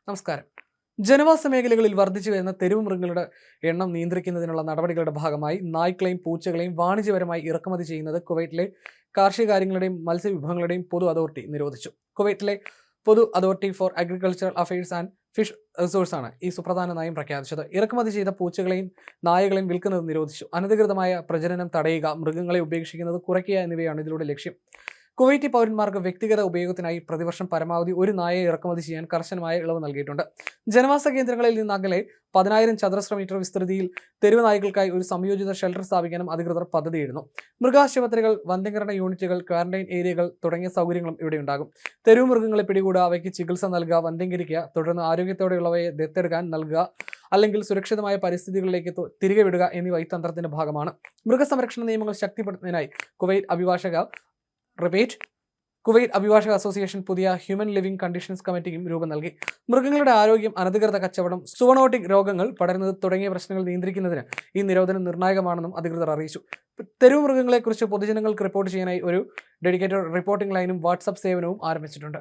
നമസ്കാരം. ജനവാസ മേഖലകളിൽ വർദ്ധിച്ചു വരുന്ന തെരുവ് മൃഗങ്ങളുടെ എണ്ണം നിയന്ത്രിക്കുന്നതിനുള്ള നടപടികളുടെ ഭാഗമായി നായ്ക്കളെയും പൂച്ചകളെയും വാണിജ്യപരമായി ഇറക്കുമതി ചെയ്യുന്നത് കുവൈറ്റിലെ കാർഷിക കാര്യങ്ങളുടെയും മത്സ്യവിഭവങ്ങളുടെയും പൊതു അതോറിറ്റി നിരോധിച്ചു. കുവൈറ്റിലെ പൊതു authority for agricultural affairs and fish റിസോഴ്സാണ് ഈ സുപ്രധാന നയം പ്രഖ്യാപിച്ചത്. ഇറക്കുമതി ചെയ്ത പൂച്ചകളെയും നായകളെയും വിൽക്കുന്നത് നിരോധിച്ചു. അനധികൃതമായ പ്രജനനം തടയുക, മൃഗങ്ങളെ ഉപേക്ഷിക്കുന്നത് കുറയ്ക്കുക എന്നിവയാണ് ഇതിലൂടെ ലക്ഷ്യം. കുവൈറ്റി പൗരന്മാർക്ക് വ്യക്തിഗത ഉപയോഗത്തിനായി പ്രതിവർഷം പരമാവധി ഒരു നായയെ ഇറക്കുമതി ചെയ്യാൻ കർശനമായ ഇളവ് നൽകിയിട്ടുണ്ട്. ജനവാസ കേന്ദ്രങ്ങളിൽ നിന്ന് അകലെ 10,000 ചതുരശ്ര മീറ്റർ വിസ്തൃതിയിൽ തെരുവ് നായ്ക്കൾക്കായി ഒരു സംയോജിത ഷെൽട്ടർ സ്ഥാപിക്കാനും അധികൃതർ പദ്ധതിയിടുന്നു. മൃഗാശുപത്രികൾ, വന്ധ്യംകരണ യൂണിറ്റുകൾ, ക്വാറന്റൈൻ ഏരിയകൾ തുടങ്ങിയ സൗകര്യങ്ങളും ഇവിടെ ഉണ്ടാകും. തെരുവ് മൃഗങ്ങളെ പിടികൂടുക, അവയ്ക്ക് ചികിത്സ നൽകുക, വന്ധ്യംകരിക്കുക, തുടർന്ന് ആരോഗ്യത്തോടെയുള്ളവയെ ദത്തെടുക്കാൻ നൽകുക അല്ലെങ്കിൽ സുരക്ഷിതമായ പരിസ്ഥിതികളിലേക്ക് തിരികെ വിടുക എന്നിവ ഈ തന്ത്രത്തിന്റെ ഭാഗമാണ്. മൃഗസംരക്ഷണ നിയമങ്ങൾ ശക്തിപ്പെടുത്തുന്നതിനായി കുവൈറ്റ് അഭിഭാഷക അസോസിയേഷൻ പുതിയ ഹ്യൂമൻ ലിവിംഗ് കണ്ടീഷൻസ് കമ്മിറ്റിയും രൂപം നൽകി. മൃഗങ്ങളുടെ ആരോഗ്യം, അനധികൃത കച്ചവടം, സൂണോട്ടിക് രോഗങ്ങൾ പടരുന്നത് തുടങ്ങിയ പ്രശ്നങ്ങൾ നിയന്ത്രിക്കുന്നതിന് ഈ നിരോധനം നിർണായകമാണെന്നും അധികൃതർ അറിയിച്ചു. തെരുവ് മൃഗങ്ങളെക്കുറിച്ച് പൊതുജനങ്ങൾക്ക് റിപ്പോർട്ട് ചെയ്യാനായി ഒരു ഡെഡിക്കേറ്റഡ് റിപ്പോർട്ടിംഗ് ലൈനും വാട്സ്ആപ്പ് സേവനവും ആരംഭിച്ചിട്ടുണ്ട്.